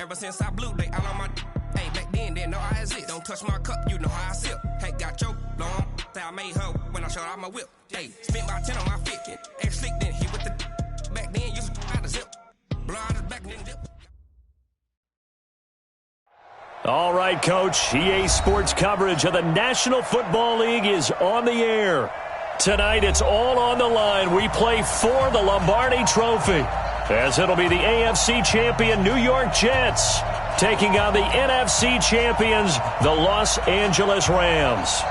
Ever since I blew, they all on my hey, back then, didn't know I exist. Don't touch my cup, you know how I sip. Hey, got your long, say I made her when I showed out my whip. Hey, spent about 10 on my fit. Ex-slick, then hit with the back then, used to out the zip. Blow out his back, then dip. All right, Coach. EA Sports coverage of the National Football League is on the air. Tonight, it's all on the line. We play for the Lombardi Trophy, as it'll be the AFC champion New York Jets taking on the NFC champions, the Los Angeles Rams.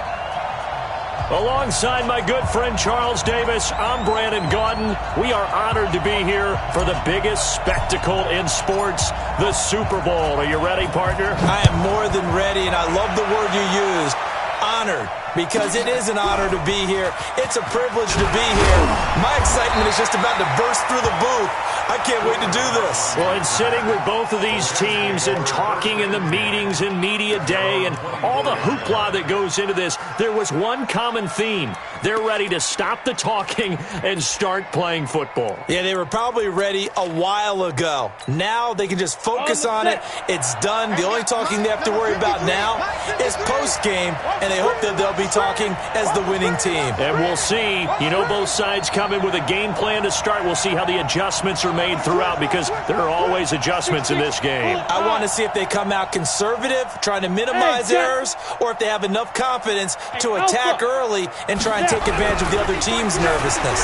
Alongside my good friend Charles Davis, I'm Brandon Gaudin. We are honored to be here for the biggest spectacle in sports, the Super Bowl. Are you ready, partner? I am more than ready, and I love the word you used, honored, because it is an honor to be here. It's a privilege to be here. My excitement is just about to burst through the booth. I can't wait to do this. Well, and sitting with both of these teams and talking in the meetings and media day and all the hoopla that goes into this, there was one common theme. They're ready to stop the talking and start playing football. Yeah, they were probably ready a while ago. Now they can just focus on it. It's done. The only talking they have to worry about now is post-game, and they hope that they'll be talking as the winning team. And we'll see. You know, both sides come in with a game plan to start. We'll see how the adjustments are made throughout, because there are always adjustments in this game. I want to see if they come out conservative, trying to minimize errors, or if they have enough confidence to attack early and try and take advantage of the other team's nervousness.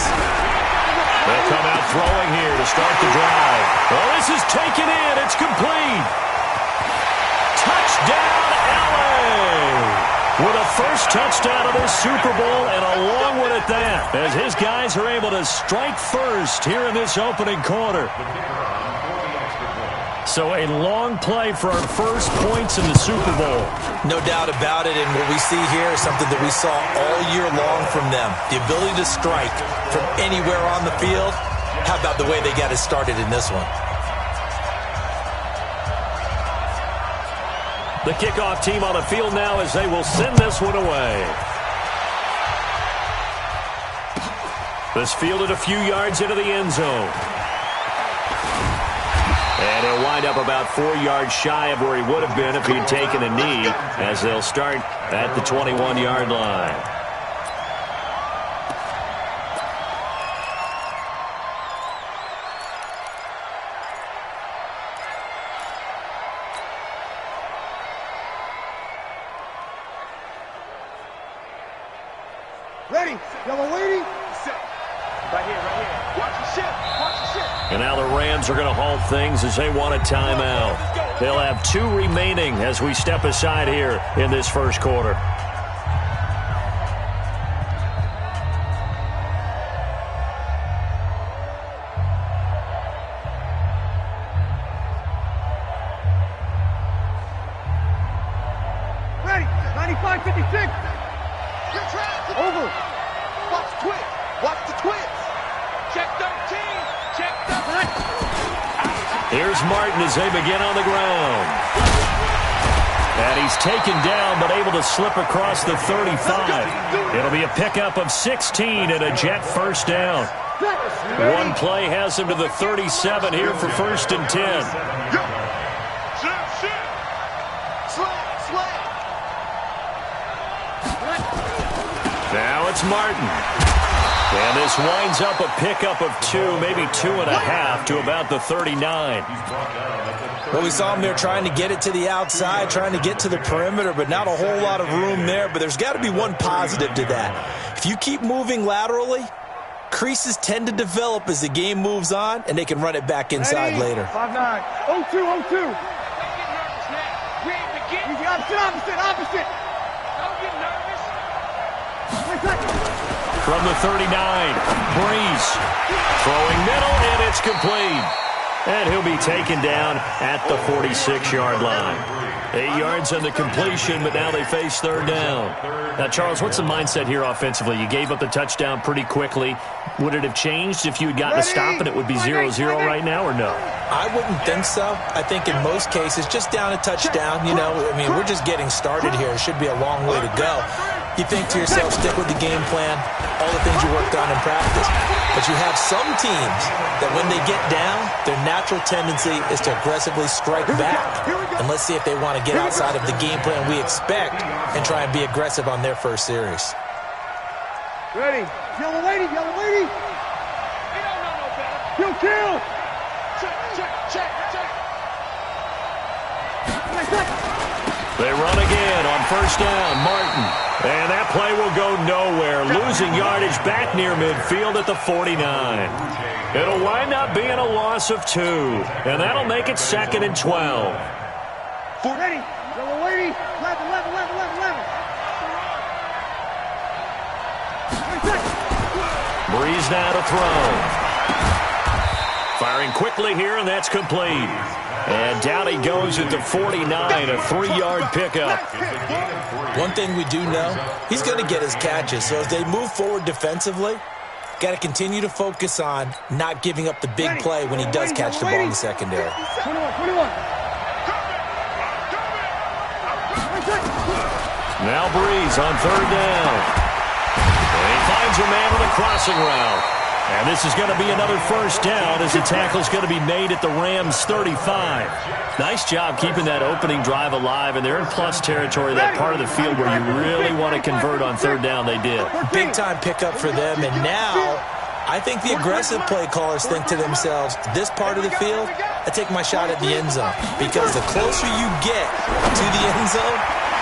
They'll come out throwing here to start the drive. Well, this is taken in. It's complete. Touchdown, LA! With a first touchdown of this Super Bowl, and a long one at that, as his guys are able to strike first here in this opening quarter. So a long play for our first points in the Super Bowl. No doubt about it, and what we see here is something that we saw all year long from them. The ability to strike from anywhere on the field. How about the way they got it started in this one? The kickoff team on the field now as they will send this one away. This fielded a few yards into the end zone. And he'll wind up about 4 yards shy of where he would have been if he'd taken a knee, as they'll start at the 21-yard line. Ready? Y'all waiting? Set. Right here. Watch the ship. Watch the ship. And now the Rams are going to halt things as they want a timeout. They'll have 2 remaining as we step aside here in this first quarter. Ready? 95-56. Over. Watch the twist. Watch the twist. Check 13. Check 13. Here's Martin as they begin on the ground. And he's taken down, but able to slip across the 35. It'll be a pickup of 16 and a Jet first down. One play has him to the 37 here for 1st and 10. Now it's Martin. And this winds up a pickup of 2, maybe 2.5 to about the 39. Well, we saw him there trying to get it to the outside, trying to get to the perimeter, but not a whole lot of room there. But there's got to be one positive to that. If you keep moving laterally, creases tend to develop as the game moves on, and they can run it back inside later. 5-9. 0-2, 0-2. Don't get nervous now. We ain't beginning. Opposite. Don't get nervous. From the 39, Breeze throwing middle, and it's complete. And he'll be taken down at the 46-yard line. 8 yards on the completion, but now they face 3rd down. Now, Charles, what's the mindset here offensively? You gave up the touchdown pretty quickly. Would it have changed if you had gotten a stop and it would be 0-0 right now, or no? I wouldn't think so. I think in most cases, just down a touchdown, you know, I mean, we're just getting started here. It should be a long way to go. You think to yourself, stick with the game plan, all the things you worked on in practice. But you have some teams that when they get down, their natural tendency is to aggressively strike back. And let's see if they want to get outside of the game plan we expect and try and be aggressive on their first series. Ready. Yellow lady, yellow lady. He don't know no better. Kill, kill. Check. They run again on first down. Martin. And that play will go nowhere. Losing yardage back near midfield at the 49. It'll wind up being a loss of 2. And that'll make it 2nd and 12. Ready. Yellow lady. 11. Breeze now to throw. Firing quickly here, and that's complete. And down he goes at the 49, a 3-yard pickup. One thing we do know, he's going to get his catches. So as they move forward defensively, got to continue to focus on not giving up the big play when he does catch the ball in the secondary. 21. Now Breeze on third down. And he finds a man on the crossing route. And this is going to be another first down as the tackle's going to be made at the Rams' 35. Nice job keeping that opening drive alive, and they're in plus territory, that part of the field where you really want to convert on third down. They did. Big-time pickup for them, and now I think the aggressive play callers think to themselves, this part of the field, I take my shot at the end zone, because the closer you get to the end zone,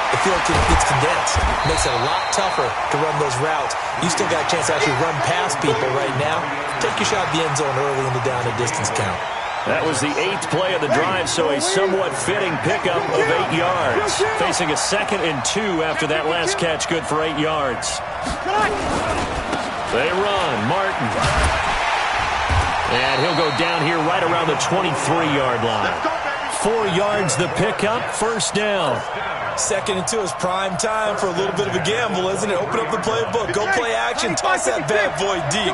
the field gets condensed. Makes it a lot tougher to run those routes. You still got a chance to actually run past people right now. Take your shot at the end zone early in the down and distance count. That was the 8th play of the drive, so a somewhat fitting pickup of 8 yards. Facing a 2nd and 2 after that last catch, good for 8 yards. They run. Martin. And he'll go down here right around the 23-yard line. 4 yards the pickup, first down. 2nd and 2 is prime time for a little bit of a gamble, isn't it? Open up the playbook, go play action, toss that bad boy deep.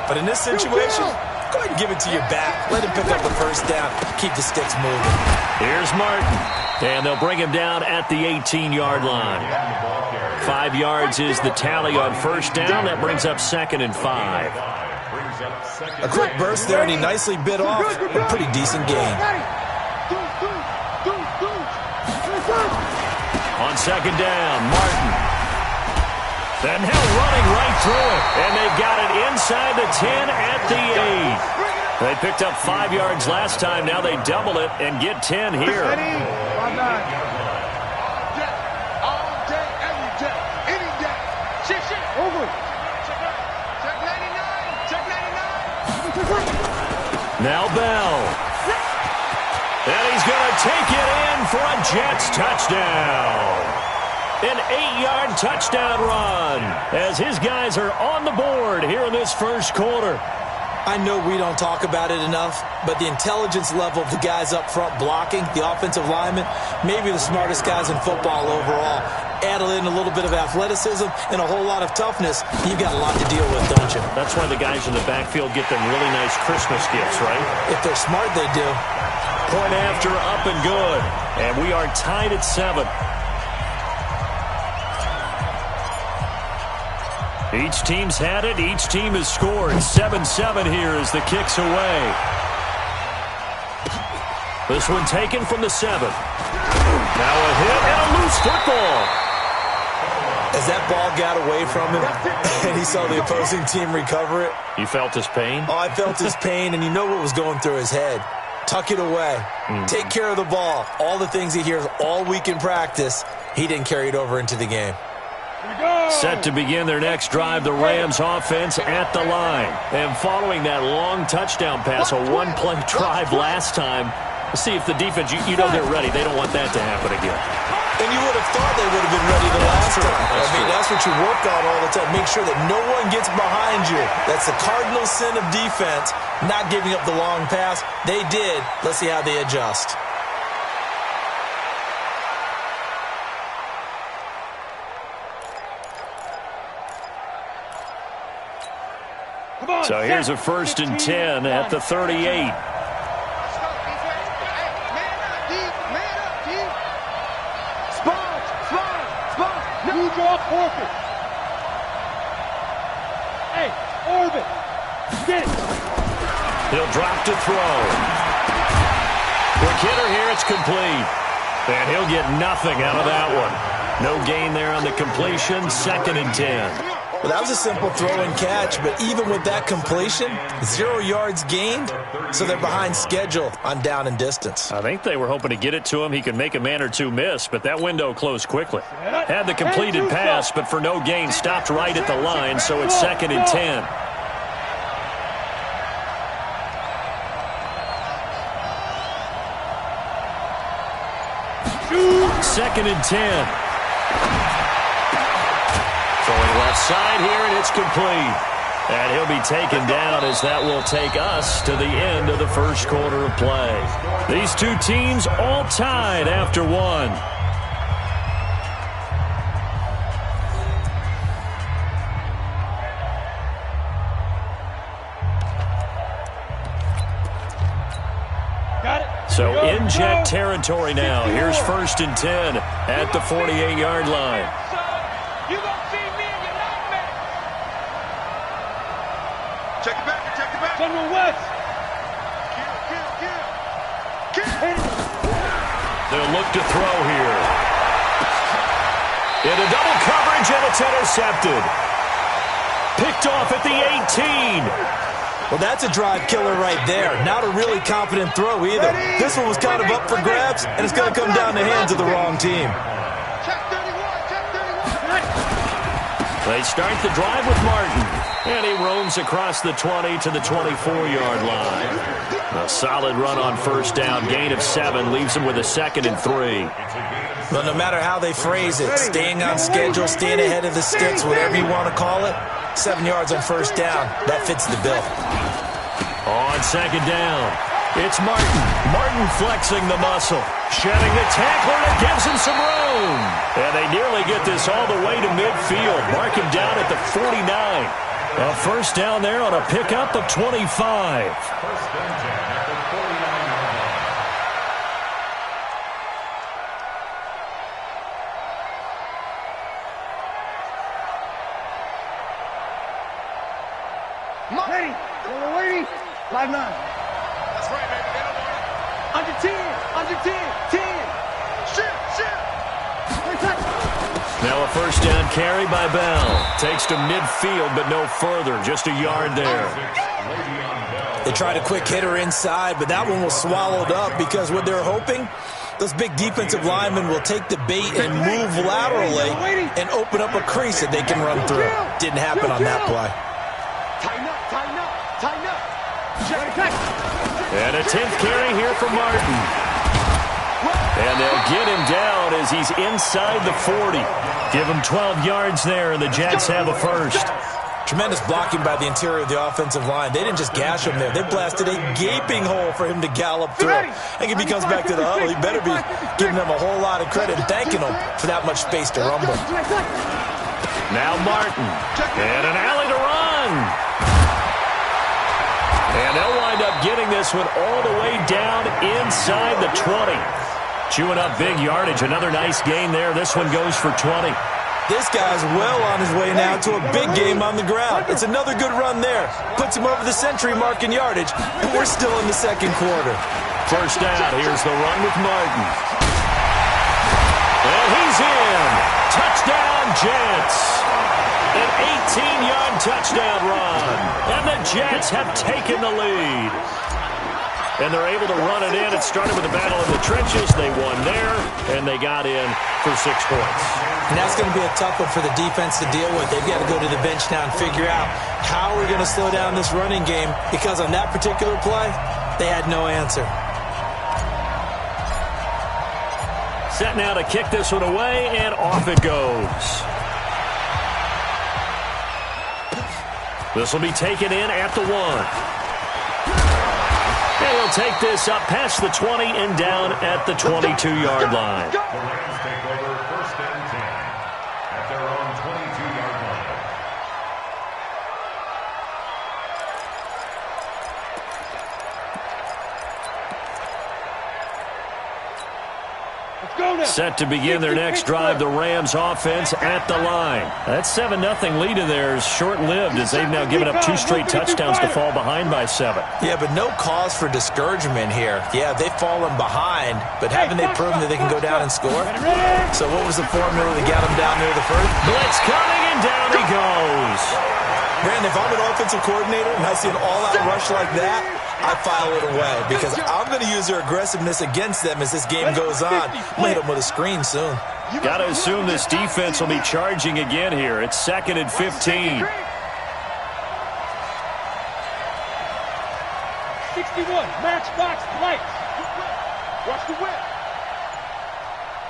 But in this situation, go ahead and give it to your back. Let him pick up the first down. Keep the sticks moving. Here's Martin. And they'll bring him down at the 18-yard line. 5 yards is the tally on first down. That brings up 2nd and 5. A quick burst there, and he nicely bit off a pretty decent gain. On second down, Martin. Then now running right through it. And they got it inside the 10 at the 8. They picked up 5 yards last time. Now they double it and get 10 here. Now Bell. And he's going to take it in for a Jets touchdown. An 8-yard touchdown run as his guys are on the board here in this first quarter. I know we don't talk about it enough, but the intelligence level of the guys up front blocking, the offensive linemen, maybe the smartest guys in football overall. Add in a little bit of athleticism and a whole lot of toughness, you've got a lot to deal with, don't you? That's why the guys in the backfield get them really nice Christmas gifts, right? If they're smart, they do. Point after, up and good. And we are tied at 7. Each team's had it. Each team has scored. 7-7 here as the kick's away. This one taken from the 7. Now a hit and a loose football. As that ball got away from him and he saw the opposing team recover it. You felt his pain? Oh, I felt his pain, and you know what was going through his head. Tuck it away. Take care of the ball. All the things he hears all week in practice, he didn't carry it over into the game. Set to begin their next drive, the Rams offense at the line. And following that long touchdown pass, a one-play drive last time, let's see if the defense, you know they're ready. They don't want that to happen again. And you would have thought they would have been ready the last time. I mean, that's what you work on all the time. Make sure that no one gets behind you. That's the cardinal sin of defense, not giving up the long pass. They did. Let's see how they adjust. So here's a 1st and 10 at the 38. You go. ball forfeit. Hey, orbit. Get it. He'll drop to throw. Quick hitter here, it's complete. And he'll get nothing out of that one. No gain there on the completion, 2nd and 10. Well, that was a simple throw and catch, but even with that completion, 0 yards gained, so they're behind schedule on down and distance. I think they were hoping to get it to him. He could make a man or two miss, but that window closed quickly. Had the completed pass, but for no gain, stopped right at the line, so it's 2nd and 10. Second and 10. Throwing left side here, and it's complete. And he'll be taken down as that will take us to the end of the first quarter of play. These two teams all tied after one. So in jet territory now. Here's 1st and 10 at the 48-yard line. You gonna see me in your nightmare. Check it back. General West. They'll look to throw here. Into double coverage, and it's intercepted. Picked off at the 18. Well, that's a drive killer right there. Not a really confident throw either. This one was kind of up for grabs, and it's going to come down the hands of the wrong team. Check 31. They start the drive with Martin, and he roams across the 20 to the 24-yard line. A solid run on first down, gain of 7, leaves him with a 2nd and 3. Well, no matter how they phrase it, staying on schedule, staying ahead of the sticks, whatever you want to call it, 7 yards on first down, that fits the bill. On 2nd down, it's Martin. Martin flexing the muscle, shedding the tackler, and it gives him some room. And they nearly get this all the way to midfield. Mark him down at the 49. A first down there on a pickup of 25. Ready. We're waiting. 5-9. That's right, baby. They don't want it. Under 10. 10. Shit. Now a first down carry by Bell. Takes to midfield, but no further. Just a yard there. They tried a quick hitter inside, but that one was swallowed up because what they're hoping, those big defensive linemen will take the bait and move laterally and open up a crease that they can run through. Didn't happen on that play. Tighten up. And a 10th carry here for Martin. And they'll get him down as he's inside the 40. Give him 12 yards there, and the Jets have a first. Tremendous blocking by the interior of the offensive line. They didn't just gash him there. They blasted a gaping hole for him to gallop through. I think if he comes back to the huddle, he better be giving them a whole lot of credit and thanking them for that much space to rumble. Now Martin. And an alley to run. And they'll wind up getting this one all the way down inside the 20. Chewing up big yardage. Another nice gain there. This one goes for 20. This guy's well on his way now to a big game on the ground. It's another good run there. Puts him over the century mark in yardage, but we're still in the second quarter. First down. Here's the run with Martin. And he's in. Touchdown, Jets. An 18-yard touchdown run. And the Jets have taken the lead. And they're able to run it in. It started with a battle in the trenches. They won there, and they got in for 6 points. And that's going to be a tough one for the defense to deal with. They've got to go to the bench now and figure out how we're going to slow down this running game, because on that particular play, they had no answer. Set now to kick this one away, and off it goes. This will be taken in at the 1. And he'll take this up past the 20 and down at the 22-yard line. The Rams take over 1st and 10 at their own 22-yard line. Set to begin their next drive, the Rams offense at the line. That 7-0 lead of theirs short-lived as they've now given up 2 straight touchdowns to fall behind by 7. Yeah, but no cause for discouragement here. Yeah, they've fallen behind, but haven't they proven that they can go down and score? So what was the formula that got them down there the first? Blitz coming, and down he goes. Brandon, if I'm an offensive coordinator and I see an all-out rush like that, I file it away because I'm going to use their aggressiveness against them as this game goes on. I'm going to hit them with a screen soon. Got to assume this defense will be charging again here. It's 2nd and 15. 61, matchbox lights. Watch the whip.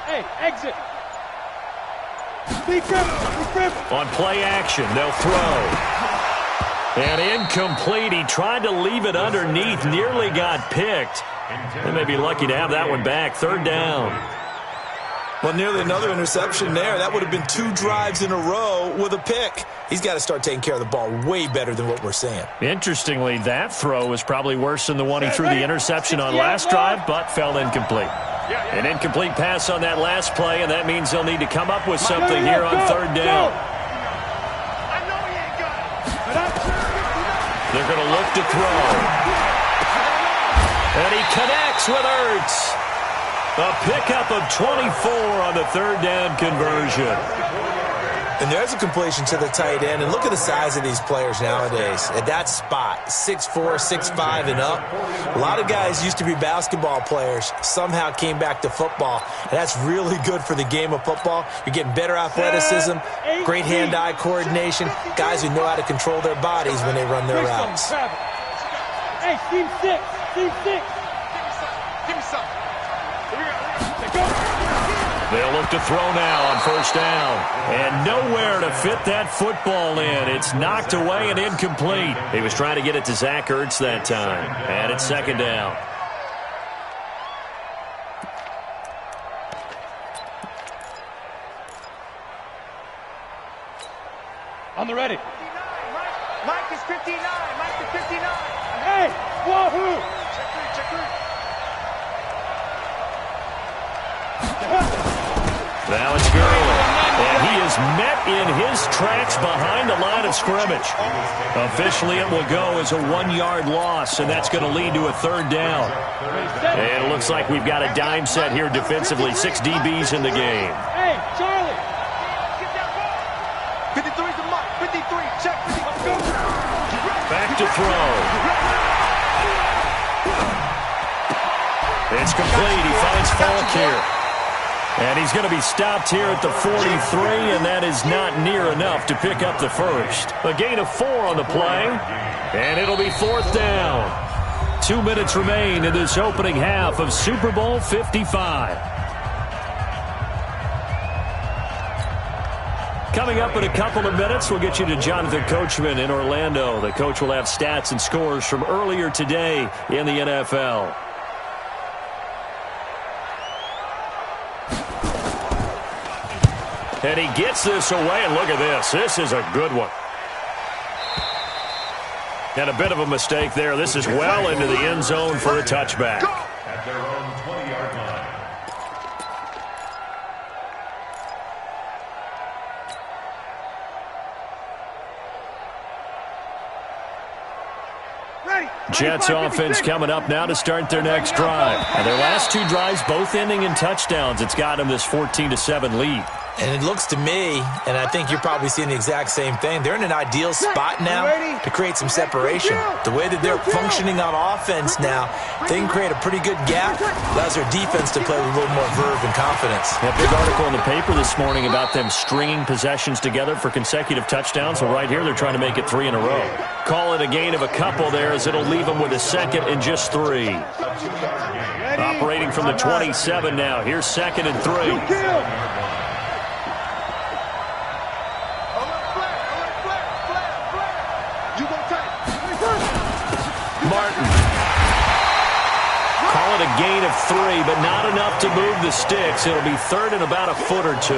Hey, exit. On play action, they'll throw. And incomplete. He tried to leave it underneath, nearly got picked. They may be lucky to have that one back. 3rd down. Well, nearly another interception there. That would have been 2 drives in a row with a pick. He's got to start taking care of the ball way better than what we're seeing. Interestingly, that throw was probably worse than the one he threw the interception on last drive, but fell incomplete. An incomplete pass on that last play, and that means they'll need to come up with something here on 3rd down. They're going to look to throw. And he connects with Ertz. A pickup of 24 on the 3rd down conversion. And there's a completion to the tight end. And look at the size of these players nowadays. At that spot, 6'4", 6'5", and up. A lot of guys used to be basketball players, somehow came back to football. And that's really good for the game of football. You're getting better athleticism, great hand-eye coordination, guys who know how to control their bodies when they run their routes. Hey, team 6, team 6. Give me some. They'll look to throw now on 1st down. And nowhere to fit that football in. It's knocked away and incomplete. He was trying to get it to Zach Ertz that time. And it's 2nd down. On the ready. Mike is 59. Mike is 59. Hey, wahoo! Check 3. Now it's Gurley. And he is met in his tracks behind the line of scrimmage. Officially, it will go as a 1-yard loss, and that's going to lead to a 3rd down. And it looks like we've got a dime set here defensively. 6 DBs in the game. Hey, Charlie. 53's the mark. 53. Check. Back to throw. It's complete. He finds Falk here. And he's going to be stopped here at the 43, and that is not near enough to pick up the first. A gain of 4 on the play, and it'll be 4th down. 2 minutes remain in this opening half of Super Bowl 55. Coming up in a couple of minutes, we'll get you to Jonathan Coachman in Orlando. The coach will have stats and scores from earlier today in the NFL. And he gets this away, and look at this. This is a good one. And a bit of a mistake there. This is well into the end zone for a touchback. At their own 20-yard line. Jets offense coming up now to start their next drive. And their last 2 drives both ending in touchdowns. It's got them this 14-7 lead. And it looks to me, and I think you're probably seeing the exact same thing, they're in an ideal spot now to create some separation. The way that they're functioning on offense now, they can create a pretty good gap. Allows their defense to play with a little more verve and confidence. A big article in the paper this morning about them stringing possessions together for consecutive touchdowns. Well, right here, they're trying to make it 3 in a row. Call it a gain of a couple there as it'll leave them with a 2nd and just 3. Operating from the 27 now. Here's 2nd and 3. Martin. Call it a gain of 3, but not enough to move the sticks. It'll be 3rd and about a foot or 2.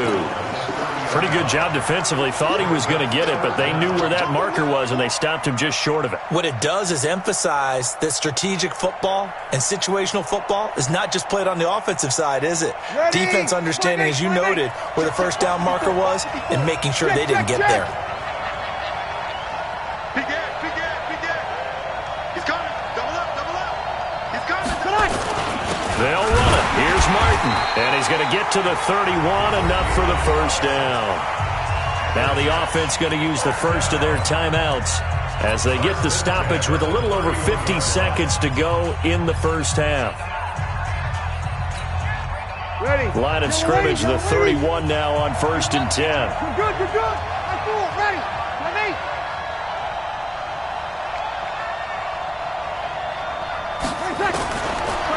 pretty good job defensively. Thought he was going to get it, but they knew where that marker was, and they stopped him just short of it. What it does is emphasize that strategic football and situational football is not just played on the offensive side, is it? Ready? Defense understanding, as you noted, where the first down marker was and making sure they didn't get there. Big gap. He's coming. Double up. He's coming. They'll run it. Here's Martin, and he's going to get to the 31, enough for the first down. Now the offense going to use the first of their timeouts as they get the stoppage with a little over 50 seconds to go in the first half. Ready. Line of scrimmage, the 31 now on 1st and 10. You're good. I'm cool. Ready. Ready.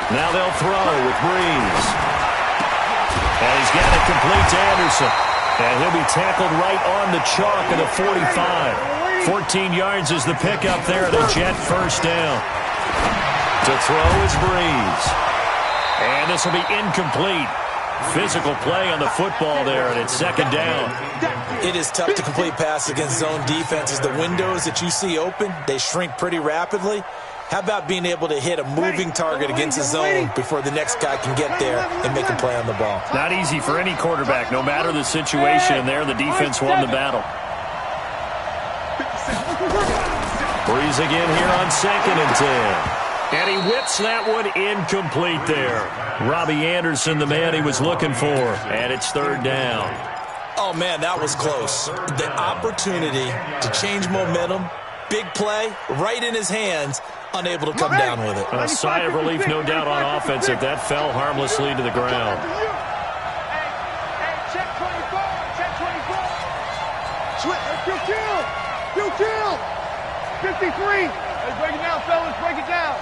Now they'll throw with Breeze. And he's got it complete to Anderson. And he'll be tackled right on the chalk at the 45. 14 yards is the pickup there at a Jet first down. To throw is Breeze. And this will be incomplete. Physical play on the football there, and it's second down. It is tough to complete pass against zone defenses. The windows that you see open, they shrink pretty rapidly. How about being able to hit a moving target against the zone before the next guy can get there and make a play on the ball? Not easy for any quarterback, no matter the situation, and there the defense won the battle. Breeze again here on 2nd and 10. And he whips that one incomplete there. Robbie Anderson, the man he was looking for, and it's 3rd down. Oh, man, that was close. The opportunity to change momentum, big play, right in his hands, unable to come down with it. A sigh of relief, no doubt, on offense if that fell harmlessly to the ground. Hey, check 24. Check 24. Switch. You kill. 53. Let's break it down, fellas. Break it down.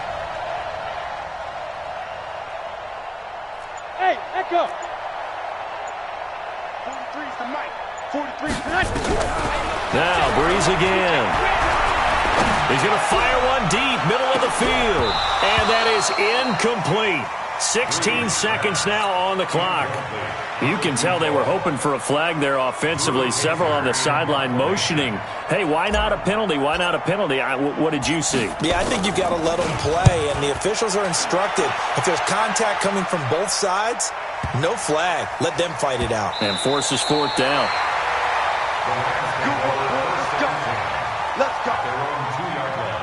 Hey, echo. 43's the mic. 43's the mic. Now, Breeze again. He's going to fire one deep, middle of the field. And that is incomplete. 16 seconds now on the clock. You can tell they were hoping for a flag there offensively. Several on the sideline motioning, hey, why not a penalty? Why not a penalty? What did you see? Yeah, I think you've got to let them play, and the officials are instructed. If there's contact coming from both sides, no flag. Let them fight it out. And forces 4th down. Let's go. Their own 2-yard line.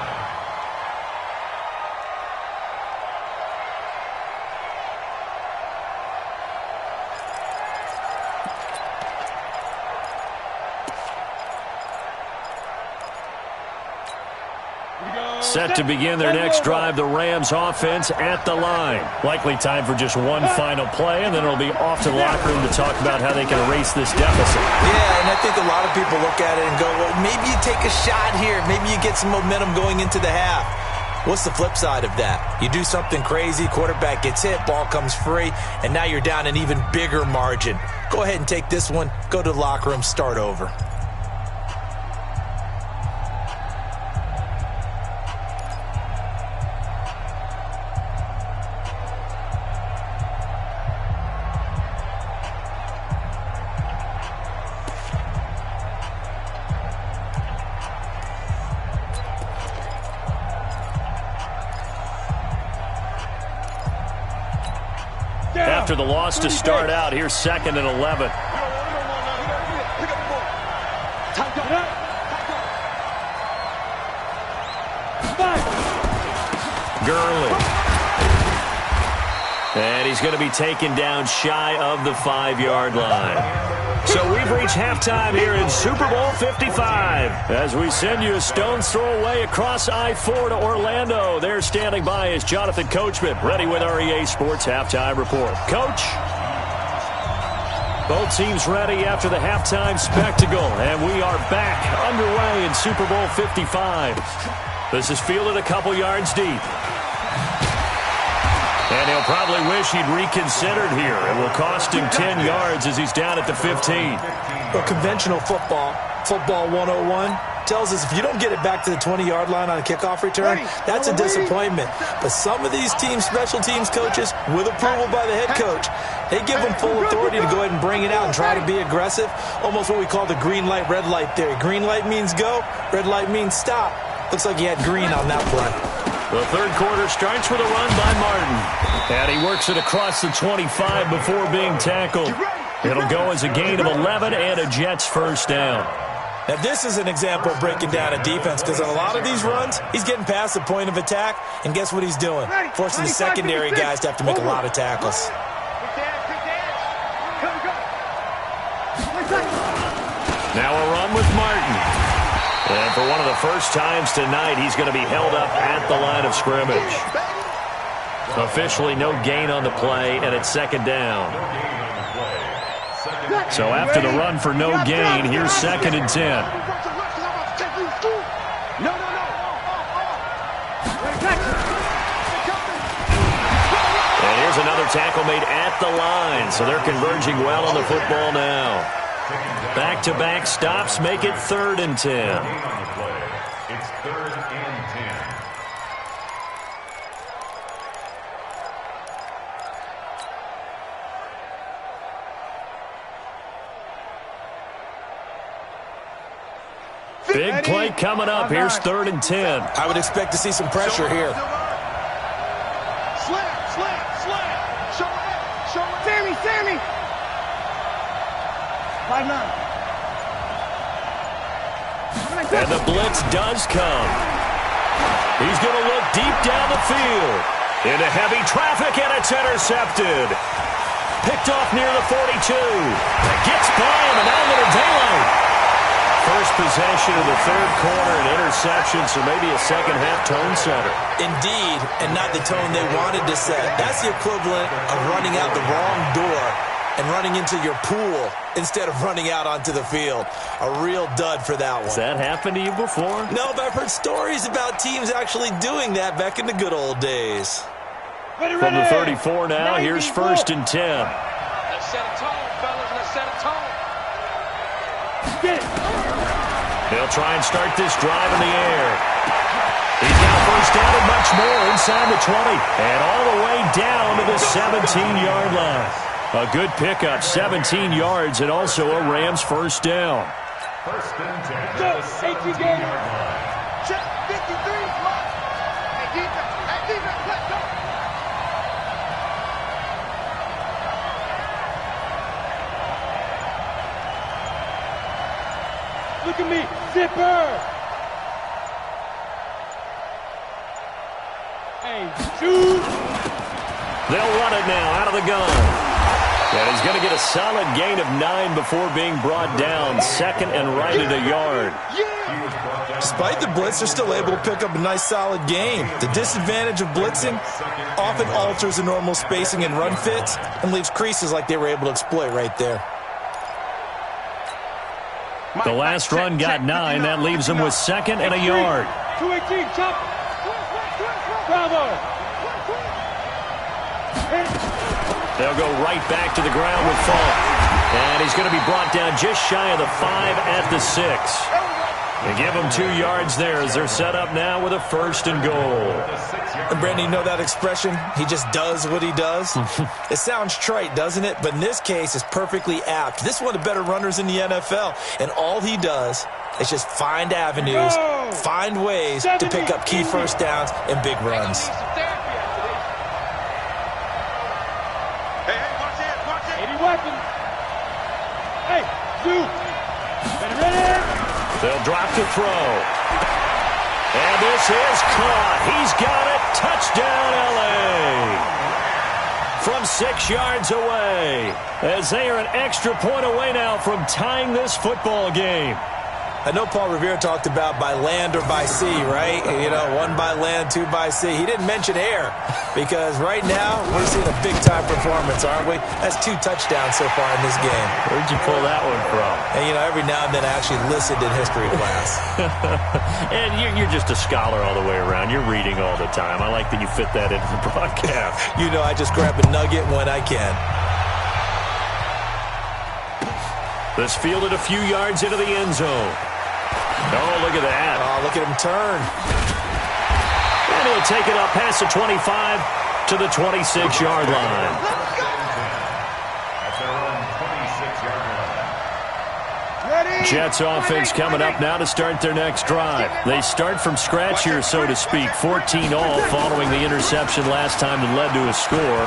Set to begin their next drive, the Rams offense at the line. Likely time for just one final play, and then it'll be off to the locker room to talk about how they can erase this deficit. Yeah, and I think a lot of people look at it and go, well, maybe you take a shot here. Maybe you get some momentum going into the half. What's the flip side of that? You do something crazy, quarterback gets hit, ball comes free, and now you're down an even bigger margin. Go ahead and take this one, go to the locker room, start over. After the loss to start out, here's 2nd and 11. Gurley. And he's going to be taken down shy of the 5-yard line. So we've reached halftime here in Super Bowl 55 as we send you a stone's throw away across I-4 to Orlando. There standing by is Jonathan Coachman, ready with our EA Sports Halftime Report. Coach? Both teams ready after the halftime spectacle, and we are back underway in Super Bowl 55. This is fielded a couple yards deep. And he'll probably wish he'd reconsidered here. It will cost him 10 yards as he's down at the 15. Well, conventional football 101, tells us if you don't get it back to the 20-yard line on a kickoff return, that's a disappointment. But some of these special teams coaches, with approval by the head coach, they give them full authority to go ahead and bring it out and try to be aggressive, almost what we call the green light, red light theory. Green light means go, red light means stop. Looks like he had green on that play. The third quarter starts with a run by Martin. And he works it across the 25 before being tackled. It'll go as a gain of 11 and a Jets first down. Now, this is an example of breaking down a defense because on a lot of these runs, he's getting past the point of attack, and guess what he's doing? Forcing the secondary guys to have to make a lot of tackles. Now a run with Martin. And for one of the first times tonight, he's going to be held up at the line of scrimmage. Officially no gain on the play, and it's second down. So after the run for no gain, here's 2nd and 10. And here's another tackle made at the line, so they're converging well on the football now. Back-to-back stops make it 3rd and 10. It's 3rd and 10. Big play coming up. Here's 3rd and 10. I would expect to see some pressure here. Sammy! 5'9". And the blitz does come. He's going to look deep down the field. Into heavy traffic, and it's intercepted. Picked off near the 42. Gets by him, and now a little daylight. First possession of the third quarter, an interception, so maybe a second-half tone setter. Indeed, and not the tone they wanted to set. That's the equivalent of running out the wrong door and running into your pool instead of running out onto the field. A real dud for that one. Has that happened to you before? No, but I've heard stories about teams actually doing that back in the good old days. From the 34 now, here's 1st and 10. Let's set a tone, fellas. Let's set a tone. Get it. They'll try and start this drive in the air. He's got first down and much more inside the 20. And all the way down to the 17-yard line. A good pickup, 17 yards, and also a Rams first down. 1st and 10. Go, 18 game. Check 53. Hey, defense, let's go. Look at me, zipper. Hey, shoot. They'll run it now out of the gun. And he's going to get a solid gain of 9 before being brought down. 2nd and right at a yard. Despite the blitz, they're still able to pick up a nice solid gain. The disadvantage of blitzing often alters the normal spacing and run fits and leaves creases like they were able to exploit right there. The last run got 9. That leaves him with 2nd and a yard. 218, chop. Bravo. They'll go right back to the ground with Falk. And he's going to be brought down just shy of the 5 at the 6. They give him 2 yards there as they're set up now with a 1st and goal. And Brandon, you know that expression? He just does what he does? It sounds trite, doesn't it? But in this case, it's perfectly apt. This is one of the better runners in the NFL. And all he does is just find avenues, find ways to pick up key first downs and big runs. Hey, watch it. 80 weapons. Hey, shoot. Ready? They'll drop to throw. And this is caught. He's got it. Touchdown, L.A. From 6 yards away. As they are an extra point away now from tying this football game. I know Paul Revere talked about by land or by sea, right? You know, 1 by land, 2 by sea. He didn't mention air because right now we're seeing a big-time performance, aren't we? That's 2 touchdowns so far in this game. Where'd you pull that one from? And, you know, every now and then I actually listened in history class. And you're just a scholar all the way around. You're reading all the time. I like that you fit that into the broadcast. You know, I just grab a nugget when I can. This fielded a few yards into the end zone. Oh, look at that. Oh, look at him turn. And he'll take it up past the 25 to the 26-yard line. That's their own 26-yard line. Ready? Jets offense coming up now to start their next drive. They start from scratch here, so to speak. 14-all following the interception last time that led to a score.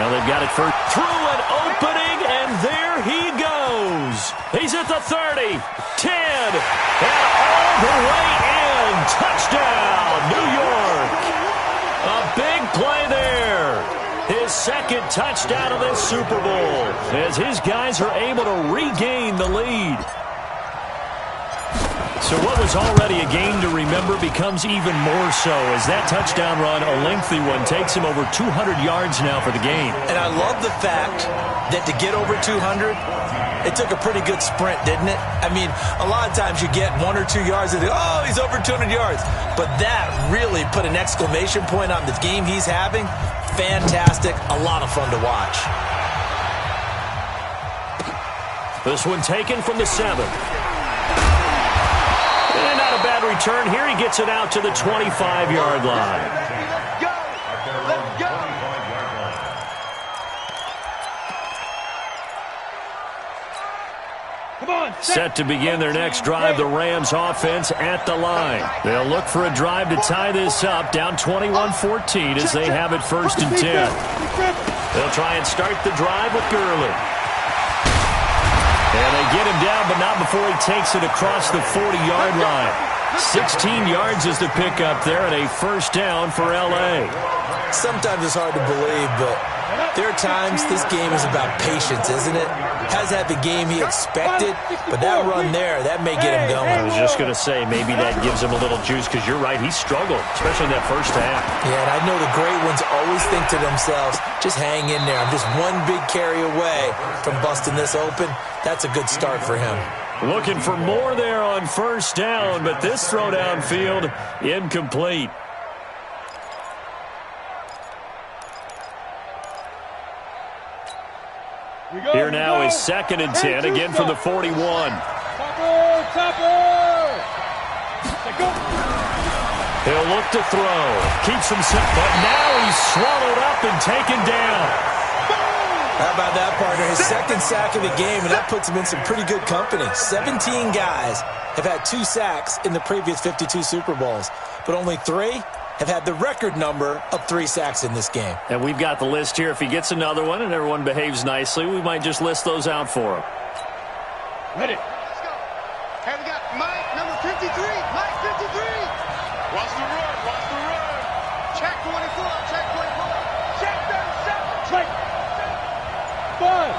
Now they've got it for through an opening, and there he goes. He's at the 30, 10, and all the way in. Touchdown, New York. A big play there. His second touchdown of this Super Bowl as his guys are able to regain the lead. So what was already a game to remember becomes even more so as that touchdown run, a lengthy one, takes him over 200 yards now for the game. And I love the fact that to get over 200, it took a pretty good sprint, didn't it? I mean, a lot of times you get 1 or 2 yards and oh, he's over 200 yards. But that really put an exclamation point on the game he's having. Fantastic. A lot of fun to watch. This one taken from the 7. And not a bad return here. He gets it out to the 25-yard line. Let's go. Let's go. Come on. Set to begin their next drive, the Rams offense at the line. They'll look for a drive to tie this up, down 21-14 as they have it 1st and 10. They'll try and start the drive with Gurley. And they get him down, but not before he takes it across the 40-yard line. 16 yards is the pickup there, and a 1st down for L.A. Sometimes it's hard to believe, but there are times this game is about patience, isn't it? Has had the game he expected, but that run there, that may get him going. I was just going to say, maybe that gives him a little juice, because you're right, he struggled, especially in that first half. Yeah, and I know the great ones always think to themselves, just hang in there. I'm just one big carry away from busting this open. That's a good start for him. Looking for more there on 1st down, but this throw downfield, incomplete. Here now is 2nd and 10, again from the 41. He'll look to throw. Keeps himself, but now he's swallowed up and taken down. How about that, partner? His 2nd sack of the game, and that puts him in some pretty good company. 17 guys have had 2 sacks in the previous 52 Super Bowls, but only 3 have had the record number of 3 sacks in this game. And we've got the list here. If he gets another one and everyone behaves nicely, we might just list those out for him. Ready. Let's go. Hey, we got Mike, number 53. Mike, 53. Watch the run. Watch the run. Check 24. Check 24. Check 37. Check. 5.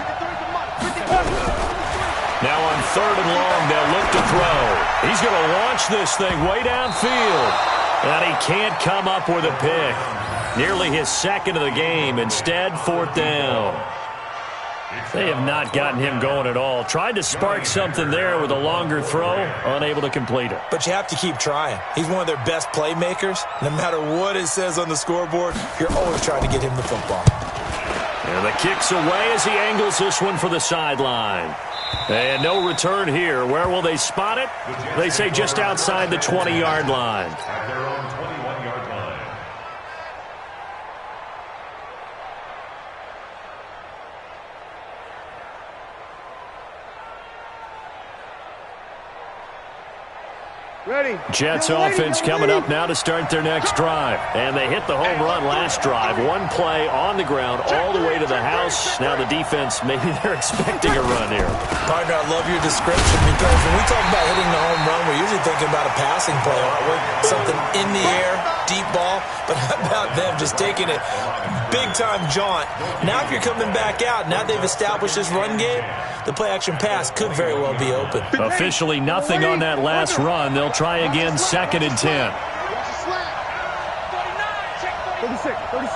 53 to Mike. 53. Now on 3rd and long, they'll look to throw. He's going to launch this thing way downfield. And he can't come up with a pick. Nearly his 2nd of the game. Instead, 4th down. They have not gotten him going at all. Tried to spark something there with a longer throw. Unable to complete it. But you have to keep trying. He's one of their best playmakers. No matter what it says on the scoreboard, you're always trying to get him the football. And the kick's away as he angles this one for the sideline. And no return here. Where will they spot it? They say just outside the 20-yard line. At their own 21-yard line. Ready. Jets offense coming up now to start their next drive. And they hit the home run last drive. One play on the ground all the way to the house. Now the defense, maybe they're expecting a run here. Partner, I love your description because when we talk about hitting the home run, we're usually thinking about a passing play, aren't we? Something in the air, deep ball, but how about them just taking a big-time jaunt? Now if you're coming back out, now they've established this run game, the play-action pass could very well be open. Officially nothing on that last run. They'll try again, 2nd and 10. 36.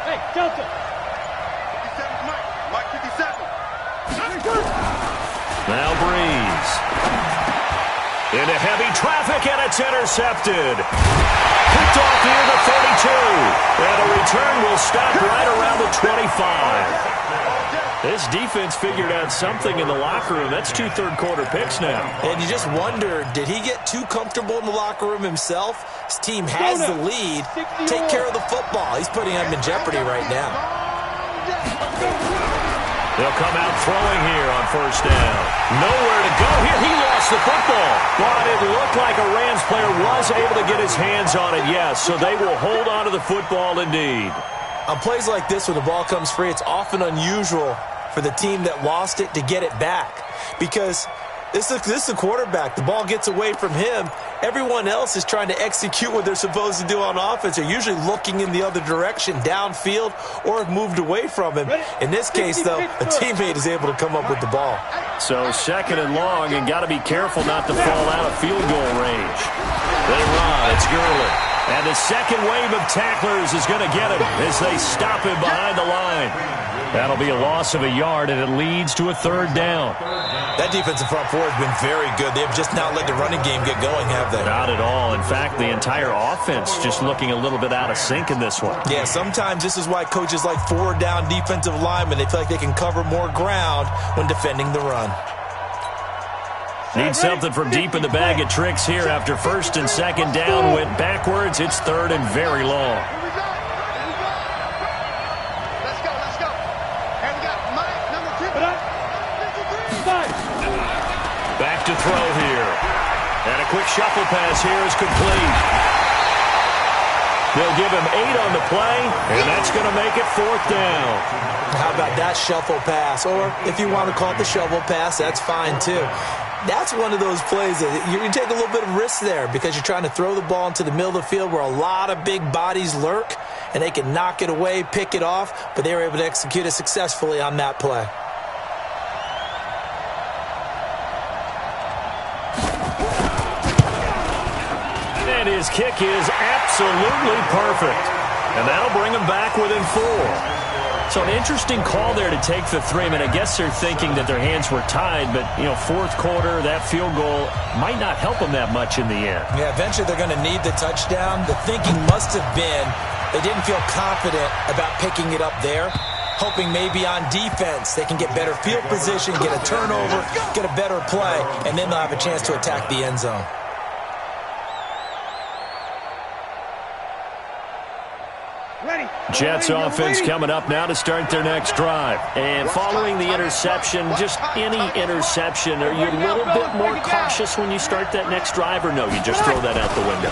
Hey, Delta. 57, Mike 57. Now Breeze. Into heavy traffic, and it's intercepted. Picked off near the 32. And a return will stop right around the 25. This defense figured out something in the locker room. That's 2 third-quarter picks now. And you just wonder, did he get too comfortable in the locker room himself? His team has the lead. Take care of the football. He's putting them in jeopardy right now. They'll come out throwing here on 1st down. Nowhere to go here. He lost the football. But it looked like a Rams player was able to get his hands on it, yes. So they will hold on to the football indeed. On plays like this, when the ball comes free, it's often unusual for the team that lost it to get it back. Because this is the quarterback. The ball gets away from him. Everyone else is trying to execute what they're supposed to do on offense. They're usually looking in the other direction, downfield, or have moved away from him. In this case, though, a teammate is able to come up with the ball. So 2nd and long, and got to be careful not to fall out of field goal range. They run. It's Gurley. And the second wave of tacklers is going to get him as they stop him behind the line. That'll be a loss of a yard, and it leads to a 3rd down. That defensive front four has been very good. They've just not let the running game get going, have they? Not at all. In fact, the entire offense just looking a little bit out of sync in this one. Yeah, sometimes this is why coaches like forward-down defensive linemen. They feel like they can cover more ground when defending the run. Need something from deep in the bag of tricks here after 1st and 2nd down. Went backwards. It's 3rd and very long. Let's go. And we got Mike, number 53. Back to throw here. And a quick shuffle pass here is complete. They'll give him 8 on the play, and that's going to make it 4th down. How about that shuffle pass? Or if you want to call it the shovel pass, that's fine too. That's one of those plays that you can take a little bit of risk there because you're trying to throw the ball into the middle of the field where a lot of big bodies lurk, and they can knock it away, pick it off, but they were able to execute it successfully on that play. And his kick is absolutely perfect. And that'll bring him back within 4. So an interesting call there to take the 3. I mean, I guess they're thinking that their hands were tied, but, 4th quarter, that field goal might not help them that much in the end. Yeah, eventually they're going to need the touchdown. The thinking must have been they didn't feel confident about picking it up there, hoping maybe on defense they can get better field position, get a turnover, get a better play, and then they'll have a chance to attack the end zone. Jets offense coming up now to start their next drive. And following the interception, just any interception, are you a little bit more cautious when you start that next drive, or no, you just throw that out the window?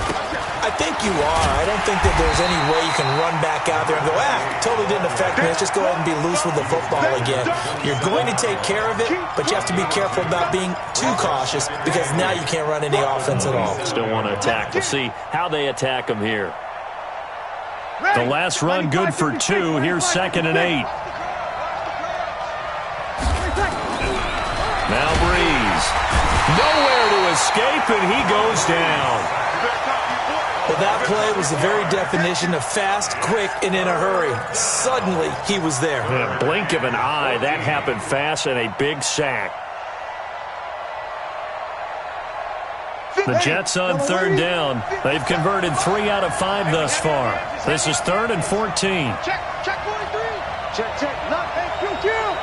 I think you are. I don't think that there's any way you can run back out there and go, totally didn't affect me. Let's just go ahead and be loose with the football again. You're going to take care of it, but you have to be careful about being too cautious because now you can't run any offense at all. Still want to attack. We'll see how they attack them here. The last run good for 2. Here's 2nd and 8. Now Breeze. Nowhere to escape, and he goes down. Well, that play was the very definition of fast, quick, and in a hurry. Suddenly, he was there. In a blink of an eye, that happened fast, and a big sack. The Jets on 3rd down. They've converted 3 out of 5 thus far. This is 3rd and 14. Check 43. Check. Knock. Hey, kill.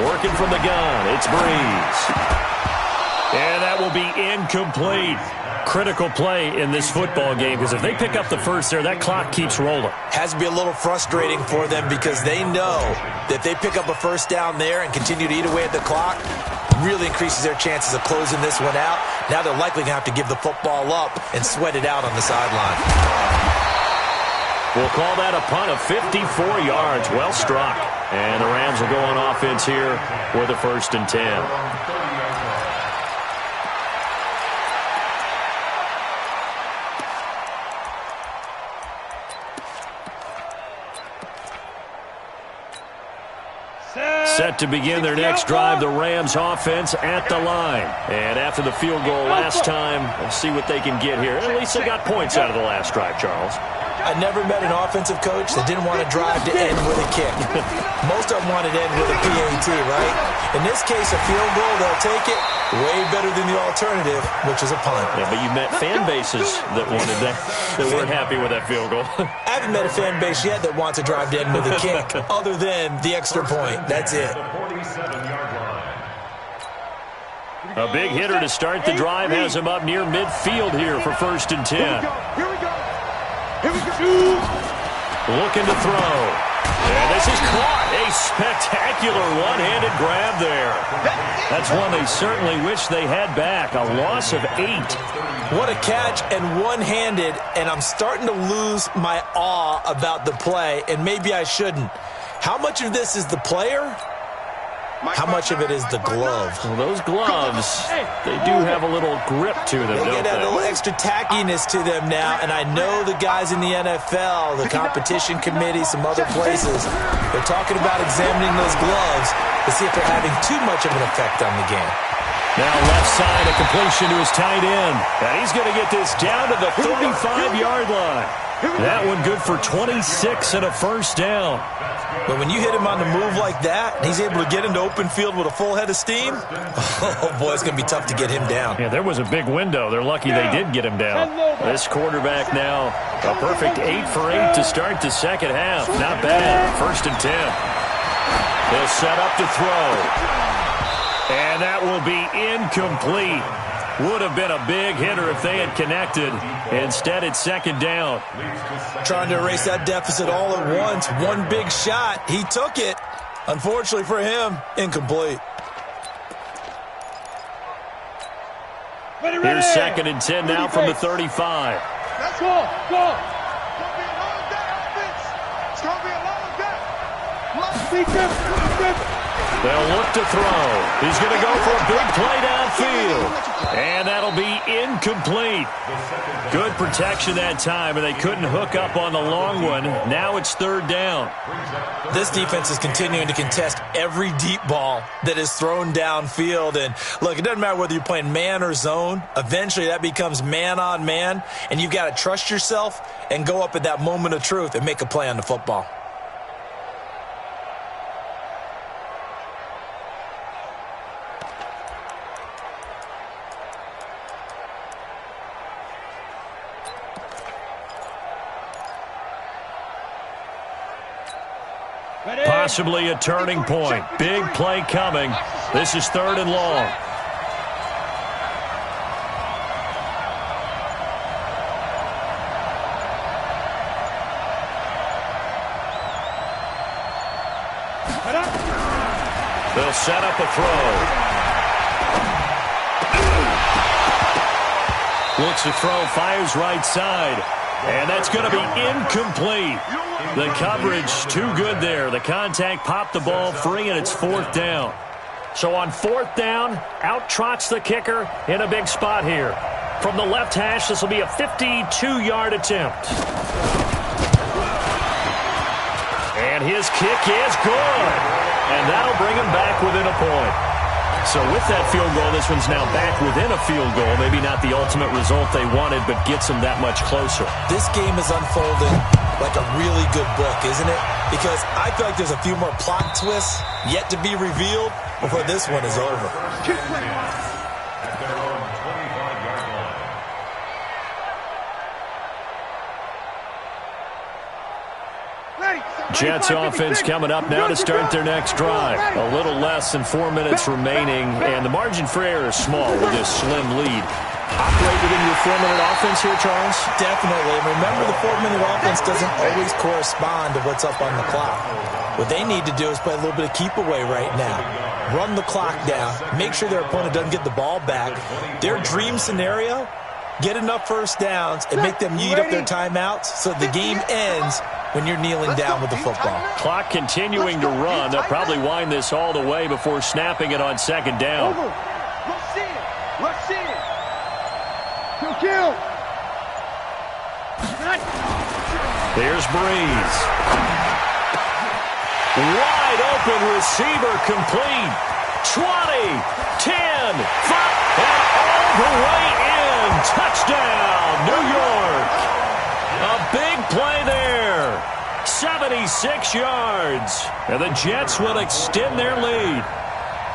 Working from the gun, it's Breeze. And that will be incomplete. Critical play in this football game because if they pick up the first there, that clock keeps rolling. Has to be a little frustrating for them because they know that if they pick up a first down there and continue to eat away at the clock, really increases their chances of closing this one out. Now they're likely going to have to give the football up and sweat it out on the sideline. We'll call that a punt of 54 yards. Well struck. And the Rams will go on offense here with a 1st and 10. Set to begin their next drive, the Rams offense at the line. And after the field goal last time, we'll see what they can get here. At least they got points out of the last drive, Charles. I never met an offensive coach that didn't want to drive to end with a kick. Most of them wanted to end with a PAT, right? In this case, a field goal, they'll take it. Way better than the alternative, which is a punt. Yeah, but you met fan bases that wanted that weren't happy with that field goal. I haven't met a fan base yet that wants to drive to end with a kick other than the extra point. That's it. A big hitter to start the drive has him up near midfield here for 1st and 10. Here we go. Here we go. Looking to throw. And this is caught. A spectacular one-handed grab there. That's one they certainly wish they had back. A loss of 8. What a catch and one-handed, and I'm starting to lose my awe about the play, and maybe I shouldn't. How much of this is the player? How much of it is the glove? Well, those gloves, they do have a little grip to them, don't they? They get a little extra tackiness to them now, and I know the guys in the NFL, the competition committee, some other places, they're talking about examining those gloves to see if they're having too much of an effect on the game. Now left side, a completion to his tight end. And he's going to get this down to the 35-yard line. That one good for 26 and a 1st down. But when you hit him on the move like that, and he's able to get into open field with a full head of steam, oh, boy, it's going to be tough to get him down. Yeah, there was a big window. They're lucky they did get him down. This quarterback now, a perfect 8 for 8 to start the second half. Not bad. 1st and 10. He'll set up to throw. And that will be incomplete. Would have been a big hitter if they had connected. Instead, it's 2nd down. Trying to erase that deficit all at once. One big shot. He took it. Unfortunately for him, incomplete. Here's 2nd and 10 now from the 35. Let's go. Go. It's going to be a long day. They'll look to throw. He's going to go for a big play downfield. And that'll be incomplete. Good protection that time, and they couldn't hook up on the long one. Now it's 3rd down. This defense is continuing to contest every deep ball that is thrown downfield. And, look, it doesn't matter whether you're playing man or zone. Eventually that becomes man on man, and you've got to trust yourself and go up at that moment of truth and make a play on the football. Possibly a turning point. Big play coming. This is 3rd and long. They'll set up a throw. Looks to throw, fires right side. And that's going to be incomplete. The coverage too good there. The contact popped the ball free, and it's 4th down. So on 4th down, out trots the kicker in a big spot here. From the left hash, this will be a 52-yard attempt. And his kick is good. And that'll bring him back within a point. So with that field goal, this one's now back within a field goal. Maybe not the ultimate result they wanted, but gets them that much closer. This game is unfolding like a really good book, isn't it? Because I feel like there's a few more plot twists yet to be revealed before this one is over. Jets offense coming up now to start their next drive. A little less than 4 minutes remaining, and the margin for error is small with this slim lead. Operate within your 4-minute offense here, Charles? Definitely. Remember, the 4-minute offense doesn't always correspond to what's up on the clock. What they need to do is play a little bit of keep away right now. Run the clock down. Make sure their opponent doesn't get the ball back. Their dream scenario, get enough 1st downs and make them eat up their timeouts so the game ends when you're kneeling down with the football. Clock continuing to run. They'll probably wind this all the way before snapping it on second down. Over. Rush in. Rush in. Kill. There's Breeze. Wide open receiver complete. 20, 10, 5, and all the way in. Touchdown, New York. A big play there. 76 yards. And the Jets will extend their lead.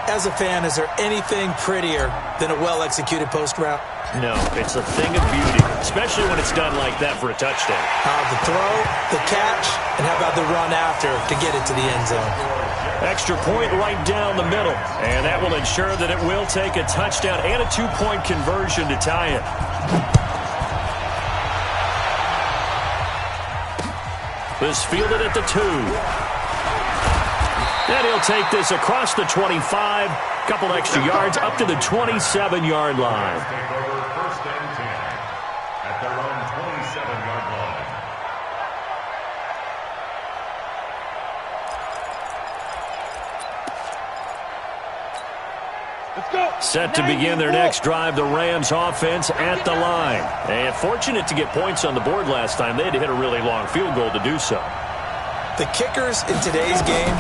As a fan, is there anything prettier than a well-executed post route? No, it's a thing of beauty, especially when it's done like that for a touchdown. The throw, the catch, and how about the run after to get it to the end zone? Extra point right down the middle, and that will ensure that it will take a touchdown and a two-point conversion to tie it. This fielded at the 2. And he'll take this across the 25, couple extra yards up to the 27-yard line. Take over first and 10 at their own 27-yard line. Let's go. Set to begin their next drive, the Rams offense at the line. And fortunate to get points on the board last time. They had to hit a really long field goal to do so. The kickers in today's game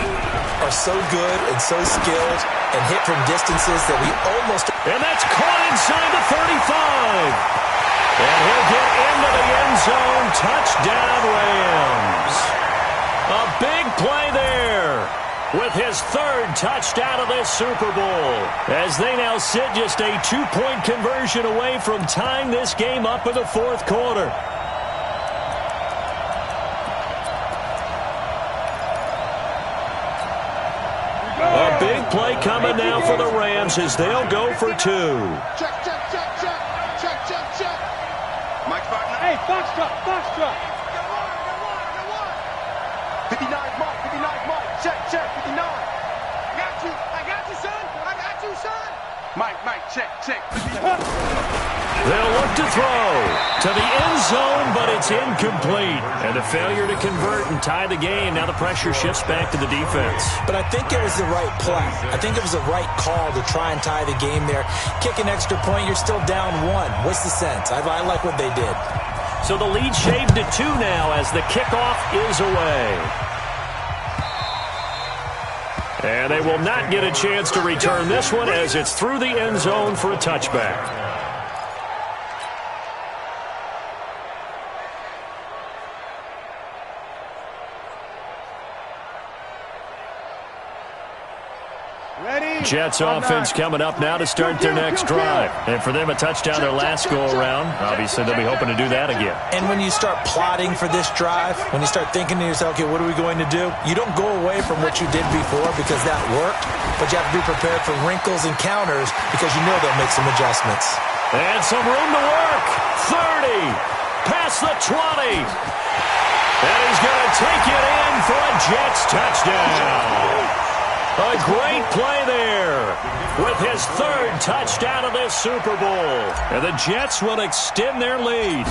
are so good and so skilled and hit from distances that we almost... And that's caught inside the 35. And he'll get into the end zone. Touchdown, Rams. A big play there with his third touchdown of this Super Bowl, as they now sit just a two-point conversion away from tying this game up in the fourth quarter. A big play coming now for the Rams as they'll go for 2. Check. Mike Wagner. Hey, Foxtrot. 59 Mike. Check. 59. I got you, son. Mike, check. They'll look to throw to the end zone, but it's incomplete. And a failure to convert and tie the game. Now the pressure shifts back to the defense. But I think it was the right play. I think it was the right call to try and tie the game there. Kick an extra point, you're still down 1. What's the sense? I like what they did. So the lead shaved to 2 now as the kickoff is away. And they will not get a chance to return this one as it's through the end zone for a touchback. Jets offense coming up now to start their next drive. And for them, a touchdown their last go-around. Obviously, they'll be hoping to do that again. And when you start plotting for this drive, when you start thinking to yourself, okay, what are we going to do? You don't go away from what you did before because that worked, but you have to be prepared for wrinkles and counters because you know they'll make some adjustments. And some room to work. 30, past the 20. And he's going to take it in for a Jets touchdown. A great play there with his third touchdown of this Super Bowl. And the Jets will extend their lead.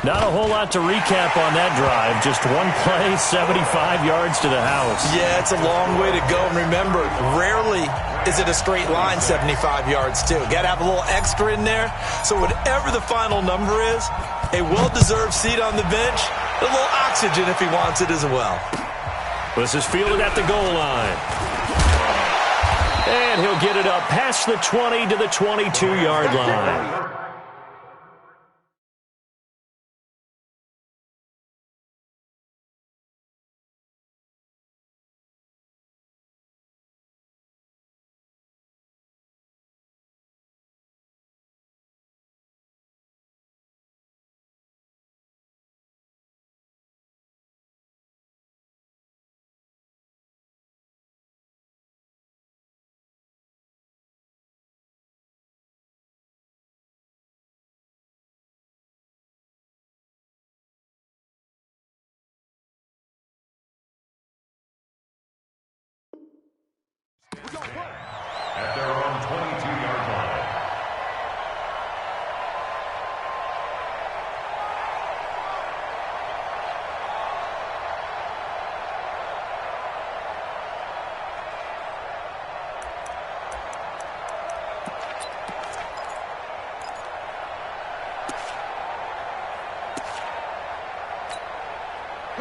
Not a whole lot to recap on that drive. Just one play, 75 yards to the house. Yeah, it's a long way to go. And remember, rarely is it a straight line 75 yards, too. Got to have a little extra in there. So whatever the final number is, a well-deserved seat on the bench, a little oxygen if he wants it as well. This is fielded at the goal line. And he'll get it up past the 20 to the 22-yard line.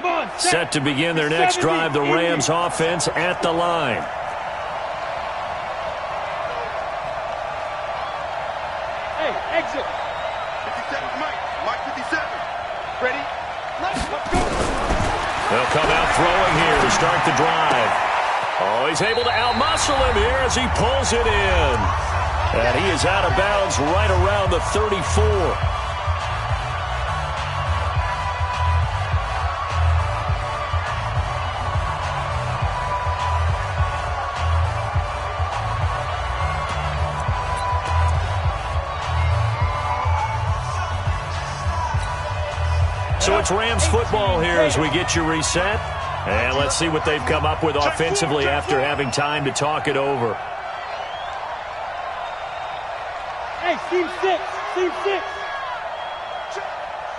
Come on. Set to begin their next drive, the Rams offense at the line. Hey, exit. 57, Mike. Mike 57. Ready? Let's go. They'll come out throwing here to start the drive. Oh, he's able to outmuscle him here as he pulls it in. And he is out of bounds right around the 34. So it's Rams football here as we get you reset. And let's see what they've come up with offensively after having time to talk it over. Hey, team 6. Team 6.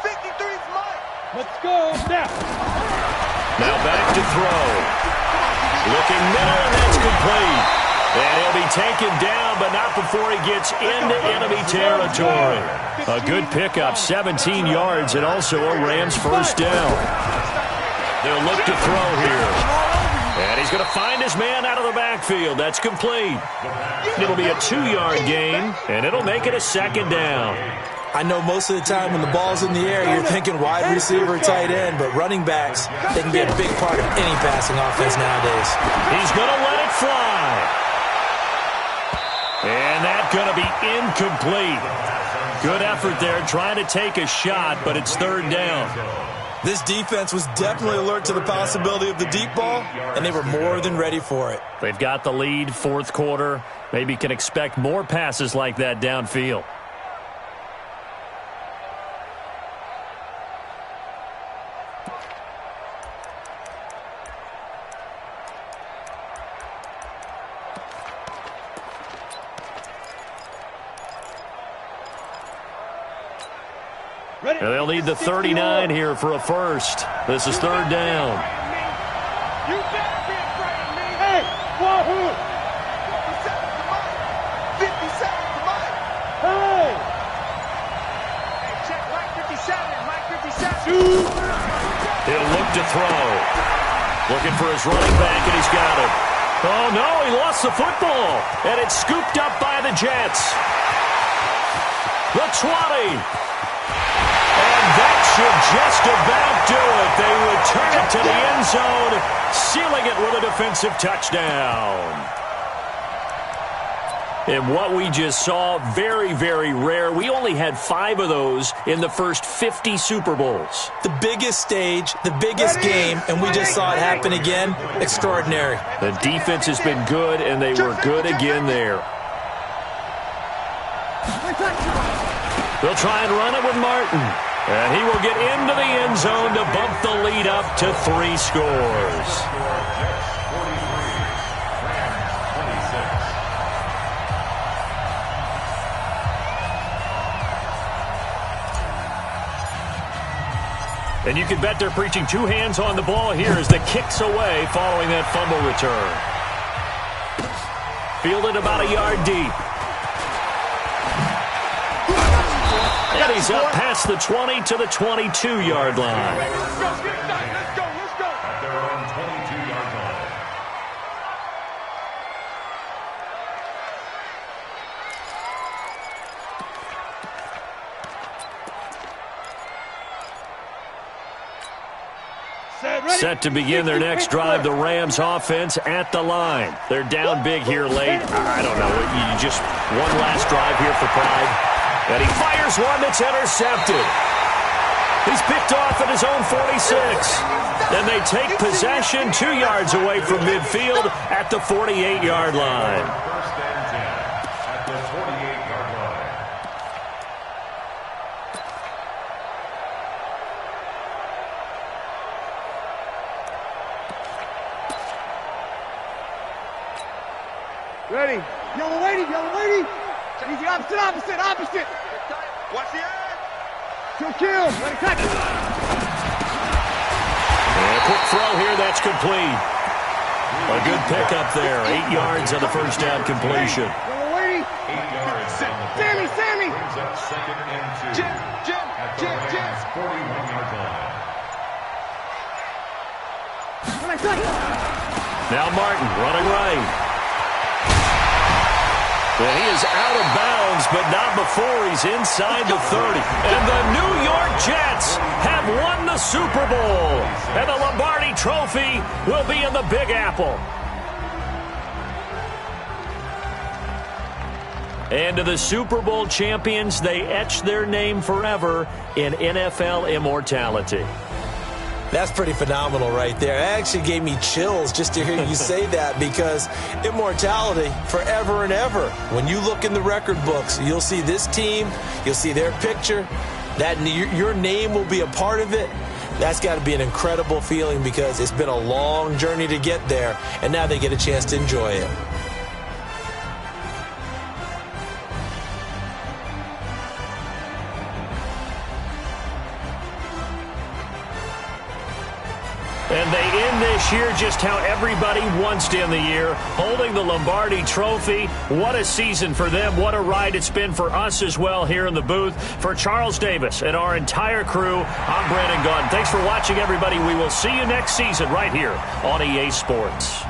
53's Mike. Let's go. Now back to throw. Looking middle, and that's complete. And he'll be taken down, but not before he gets into enemy territory. A good pickup, 17 yards, and also a Rams first down. They'll look to throw here. And he's going to find his man out of the backfield. That's complete. It'll be a 2-yard gain, and it'll make it a second down. I know most of the time when the ball's in the air, you're thinking wide receiver, tight end, but running backs, they can be a big part of any passing offense nowadays. He's going to let it fly. And that's going to be incomplete. Good effort there trying to take a shot, but it's third down. This defense was definitely alert to the possibility of the deep ball, and they were more than ready for it. They've got the lead, fourth quarter. Maybe can expect more passes like that downfield. And they'll need the 39 here for a first. This is third down. You better be afraid of me. Hey, wahoo. 57 to Mike. Hey. Hey, check Mike 57. Mike 57. He'll look to throw. Looking for his running back, and he's got it. Oh, no, he lost the football. And it's scooped up by the Jets. The 20. And that should just about do it. They return it to the end zone, sealing it with a defensive touchdown. And what we just saw, very, very rare. We only had 5 of those in the first 50 Super Bowls. The biggest stage, the biggest game, and we just saw it happen again. Extraordinary. The defense has been good, and they were good again there. They'll try and run it with Martin. And he will get into the end zone to bump the lead up to 3 scores. And you can bet they're preaching 2 hands on the ball here as the kick's away following that fumble return. Fielded about a yard deep. And he's up past the 20 to the 22-yard line. Let's go. At their own 22-yard line. Set to begin their next drive, the Rams offense at the line. They're down big here late. I don't know. You just one last drive here for pride. And he fires one that's intercepted. He's picked off at his own 46. And they take possession 2 yards away from midfield at the 48-yard line. First and 10 at the 48-yard line. Ready. Yellow lady. Easy, opposite. Watch the eye. 2 kills. Ready, cut. And a quick throw here, that's complete. A good pickup there. 8 yards on the first down completion. Yellow lady. 8 yards on the Sammy. brings up second and 2 Jim. at the Rams' 41-yard line. Now Martin running right. And he is out of bounds, but not before he's inside the 30. And the New York Jets have won the Super Bowl. And the Lombardi Trophy will be in the Big Apple. And to the Super Bowl champions, they etch their name forever in NFL immortality. That's pretty phenomenal right there. It actually gave me chills just to hear you say that, because immortality forever and ever. When you look in the record books, you'll see this team, you'll see their picture, that your name will be a part of it. That's got to be an incredible feeling, because it's been a long journey to get there, and now they get a chance to enjoy it. And they end this year just how everybody wants to end the year, holding the Lombardi Trophy. What a season for them. What a ride it's been for us as well here in the booth. For Charles Davis and our entire crew, I'm Brandon Gaudin. Thanks for watching, everybody. We will see you next season right here on EA Sports.